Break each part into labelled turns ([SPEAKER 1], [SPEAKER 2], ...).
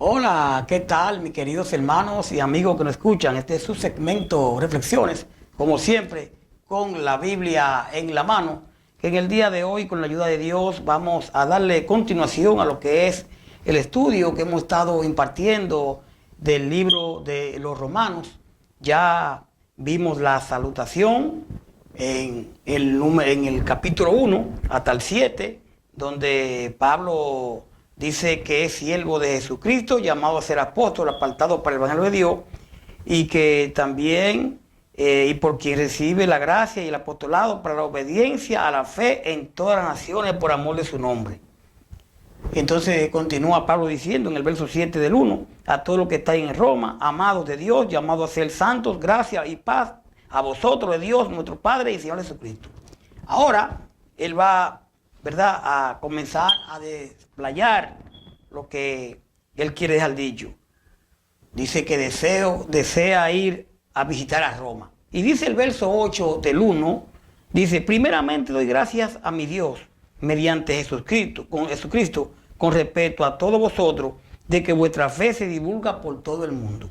[SPEAKER 1] Hola, ¿qué tal, mis queridos hermanos y amigos que nos escuchan? Este es su segmento Reflexiones, como siempre, con la Biblia en la mano, que en el día de hoy, con la ayuda de Dios, vamos a darle continuación a lo que es el estudio que hemos estado impartiendo del libro de los Romanos. Ya vimos la salutación en el capítulo 1 hasta el 7, donde Pablo dice que es siervo de Jesucristo, llamado a ser apóstol, apartado para el Evangelio de Dios, y que también, y por quien recibe la gracia y el apostolado para la obediencia a la fe en todas las naciones por amor de su nombre. Entonces continúa Pablo diciendo en el verso 7 del 1, a todos los que estáis en Roma, amados de Dios, llamados a ser santos, gracia y paz a vosotros de Dios, nuestro Padre y Señor Jesucristo. Ahora, él va, ¿verdad?, a comenzar a desplayar lo que él quiere dejar dicho. Dice que desea ir a visitar a Roma. Y dice el verso 8 del 1, dice, primeramente doy gracias a mi Dios mediante Jesucristo, con respecto a todos vosotros, de que vuestra fe se divulga por todo el mundo.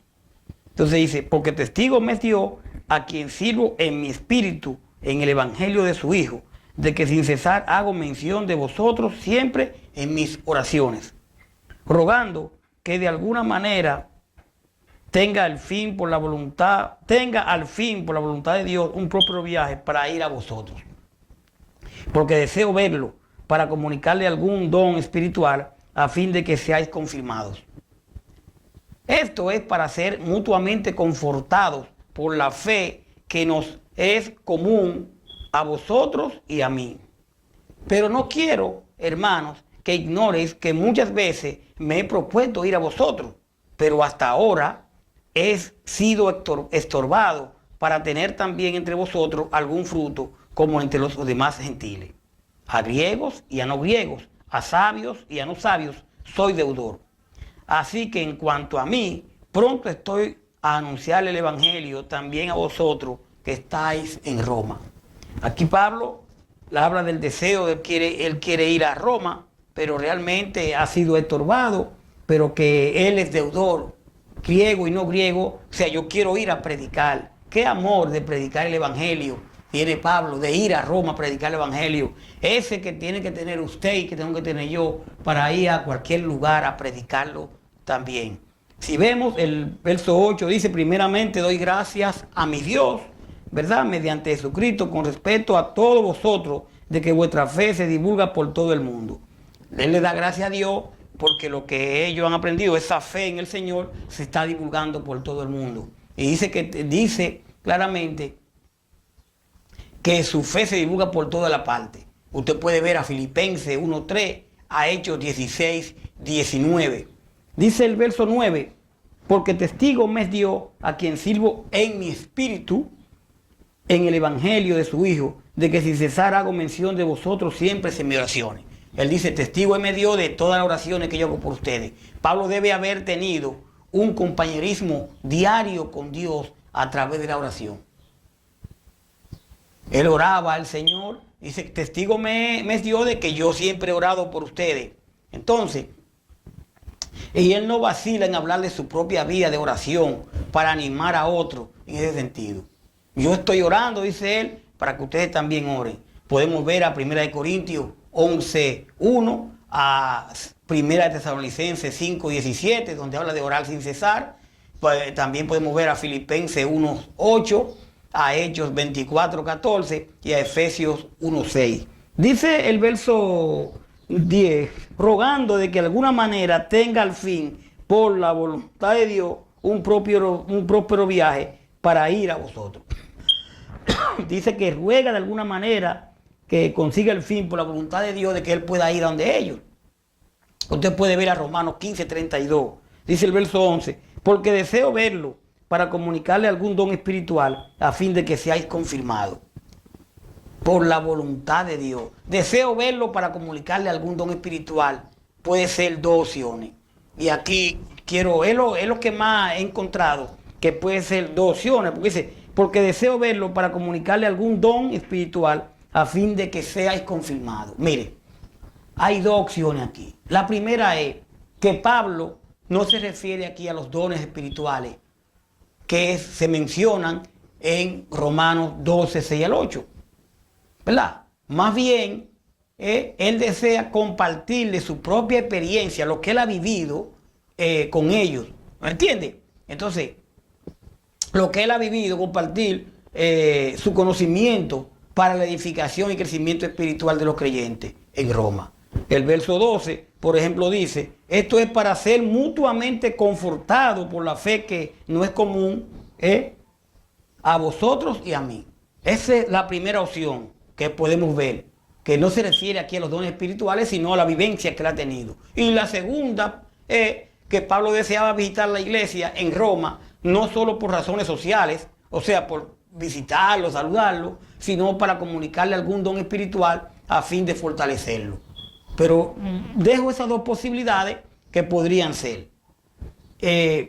[SPEAKER 1] Entonces dice, porque testigo me dio a quien sirvo en mi espíritu, en el evangelio de su Hijo, de que sin cesar hago mención de vosotros siempre en mis oraciones, rogando que de alguna manera tenga al fin por la voluntad de Dios un propio viaje para ir a vosotros. Porque deseo verlo para comunicarle algún don espiritual a fin de que seáis confirmados. Esto es para ser mutuamente confortados por la fe que nos es común a vosotros y a mí. Pero no quiero, hermanos, que ignoréis que muchas veces me he propuesto ir a vosotros, pero hasta ahora he sido estorbado para tener también entre vosotros algún fruto como entre los demás gentiles. A griegos y a no griegos, a sabios y a no sabios, soy deudor. Así que en cuanto a mí, pronto estoy a anunciarle el evangelio también a vosotros que estáis en Roma. Aquí Pablo habla del deseo, él quiere ir a Roma, pero realmente ha sido estorbado, pero que él es deudor, griego y no griego. O sea, yo quiero ir a predicar. Qué amor de predicar el evangelio tiene Pablo, de ir a Roma a predicar el evangelio. Ese que tiene que tener usted y que tengo que tener yo para ir a cualquier lugar a predicarlo también. Si vemos el verso 8, dice, primeramente doy gracias a mi Dios, ¿verdad?, mediante Jesucristo, con respecto a todos vosotros, de que vuestra fe se divulga por todo el mundo. Él le da gracias a Dios porque lo que ellos han aprendido, esa fe en el Señor, se está divulgando por todo el mundo. Y dice claramente que su fe se divulga por toda la parte. Usted puede ver a Filipenses 1:3, a Hechos 16:19. Dice el verso 9, porque testigo me dio a quien sirvo en mi espíritu, en el evangelio de su Hijo, de que sin cesar hago mención de vosotros siempre en mis oraciones. Él dice, testigo me dio de todas las oraciones que yo hago por ustedes. Pablo debe haber tenido un compañerismo diario con Dios a través de la oración. Él oraba al Señor, dice, testigo me dio de que yo siempre he orado por ustedes. Entonces, y él no vacila en hablar de su propia vida de oración para animar a otros en ese sentido. Yo estoy orando, dice él, para que ustedes también oren. Podemos ver a 1 Corintios 11:1, a 1 Tesalonicenses 5:17, donde habla de orar sin cesar. Pues, también podemos ver a Filipenses 1:8, a Hechos 24:14 y a Efesios 1:6. Dice el verso 10, rogando de que de alguna manera tenga al fin, por la voluntad de Dios, un próspero viaje para ir a vosotros. Dice que ruega de alguna manera que consiga el fin por la voluntad de Dios de que él pueda ir a donde ellos. Usted puede ver a Romanos 15:32. Dice el verso 11, porque deseo verlo para comunicarle algún don espiritual a fin de que seáis confirmados. Por la voluntad de Dios. Deseo verlo para comunicarle algún don espiritual. Puede ser dos opciones. Y aquí es lo que más he encontrado, que puede ser dos opciones. Porque dice, porque deseo verlo para comunicarle algún don espiritual a fin de que seáis confirmados. Mire, hay dos opciones aquí. La primera es que Pablo no se refiere aquí a los dones espirituales que se mencionan en Romanos 12, 6 al 8, ¿verdad? Más bien, él desea compartir de su propia experiencia, lo que él ha vivido con ellos, ¿me entiende? Entonces, lo que él ha vivido, compartir su conocimiento para la edificación y crecimiento espiritual de los creyentes en Roma. El verso 12, por ejemplo, dice, esto es para ser mutuamente confortados por la fe que no es común a vosotros y a mí. Esa es la primera opción que podemos ver, que no se refiere aquí a los dones espirituales, sino a la vivencia que él ha tenido. Y la segunda es que Pablo deseaba visitar la iglesia en Roma, no solo por razones sociales, o sea, por visitarlo, saludarlo, sino para comunicarle algún don espiritual a fin de fortalecerlo. Pero dejo esas dos posibilidades que podrían ser.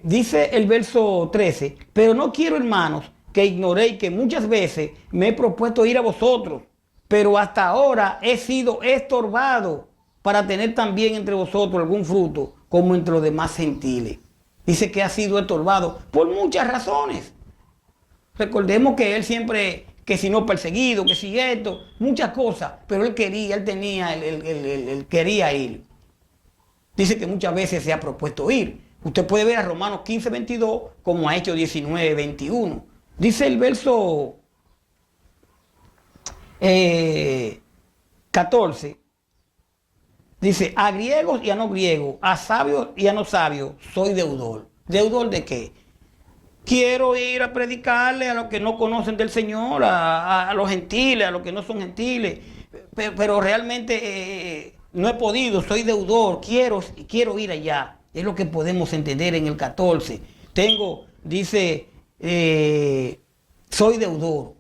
[SPEAKER 1] Dice el verso 13, pero no quiero, hermanos, que ignoréis que muchas veces me he propuesto ir a vosotros, pero hasta ahora he sido estorbado para tener también entre vosotros algún fruto, como entre los demás gentiles. Dice que ha sido estorbado por muchas razones. Recordemos que él siempre, que si no perseguido, que si esto, muchas cosas, pero él quería, él quería ir. Dice que muchas veces se ha propuesto ir. Usted puede ver a Romanos 15, 22, como a Hechos 19, 21. Dice el verso 14, dice, a griegos y a no griegos, a sabios y a no sabios, soy deudor. ¿Deudor de qué? Quiero ir a predicarle a los que no conocen del Señor, a los gentiles, a los que no son gentiles, pero realmente no he podido, soy deudor, quiero ir allá. Es lo que podemos entender en el 14. Dice, soy deudor.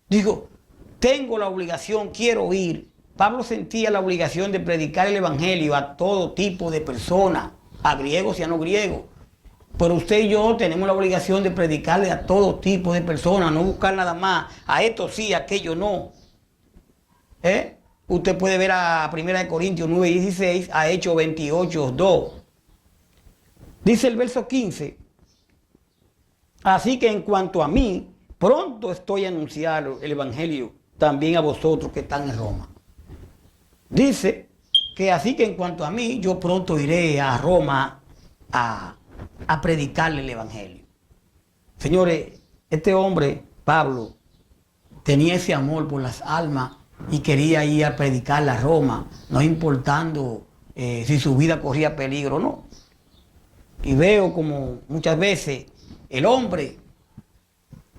[SPEAKER 1] Digo, tengo la obligación, quiero ir. Pablo sentía la obligación de predicar el evangelio a todo tipo de personas, a griegos y a no griegos. Pero usted y yo tenemos la obligación de predicarle a todo tipo de personas, no buscar nada más, a esto sí, a aquello no. Usted puede ver a 1 Corintios 9, 16, a Hechos 28, 2. Dice el verso 15, así que en cuanto a mí, pronto estoy a anunciar el evangelio también a vosotros que están en Roma. Dice que así que en cuanto a mí, yo pronto iré a Roma a predicarle el evangelio. Señores, este hombre, Pablo, tenía ese amor por las almas y quería ir a predicarle a Roma, no importando si su vida corría peligro o no. Y veo como muchas veces el hombre,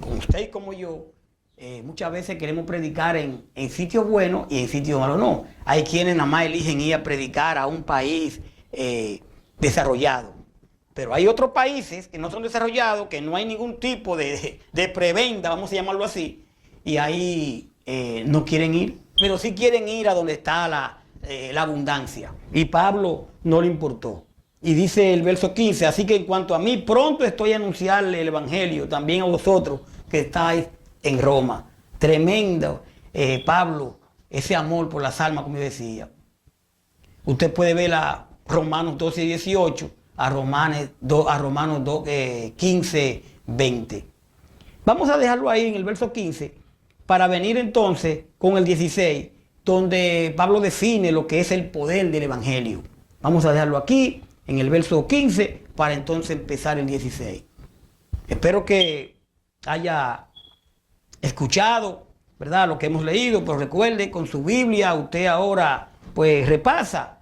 [SPEAKER 1] como usted y como yo, muchas veces queremos predicar en sitios buenos y en sitios malos no. Hay quienes nada más eligen ir a predicar a un país desarrollado. Pero hay otros países que no son desarrollados, que no hay ningún tipo de prebenda, vamos a llamarlo así, y ahí no quieren ir, pero sí quieren ir a donde está la abundancia. Y Pablo no le importó. Y dice el verso 15, así que en cuanto a mí, pronto estoy a anunciarle el evangelio también a vosotros que estáis en Roma. Tremendo, Pablo, ese amor por las almas, como yo decía. Usted puede ver a Romanos 12 y 18, a Romanos 15, 20. Vamos a dejarlo ahí en el verso 15 para venir entonces con el 16, donde Pablo define lo que es el poder del evangelio. Vamos a dejarlo aquí en el verso 15 para entonces empezar el 16. Espero que haya escuchado, ¿verdad?, lo que hemos leído, pero recuerde, con su Biblia usted ahora pues repasa.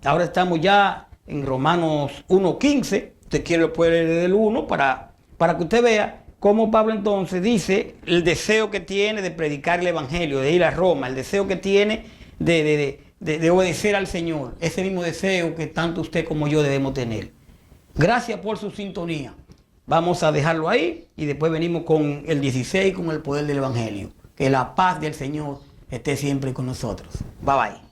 [SPEAKER 1] Ahora estamos ya en Romanos 1:15. Usted quiere lo puede leer desde el 1 para que usted vea cómo Pablo entonces dice el deseo que tiene de predicar el evangelio, de ir a Roma, el deseo que tiene de obedecer al Señor, ese mismo deseo que tanto usted como yo debemos tener. Gracias por su sintonía. Vamos a dejarlo ahí y después venimos con el 16, con el poder del evangelio. Que la paz del Señor esté siempre con nosotros. Bye bye.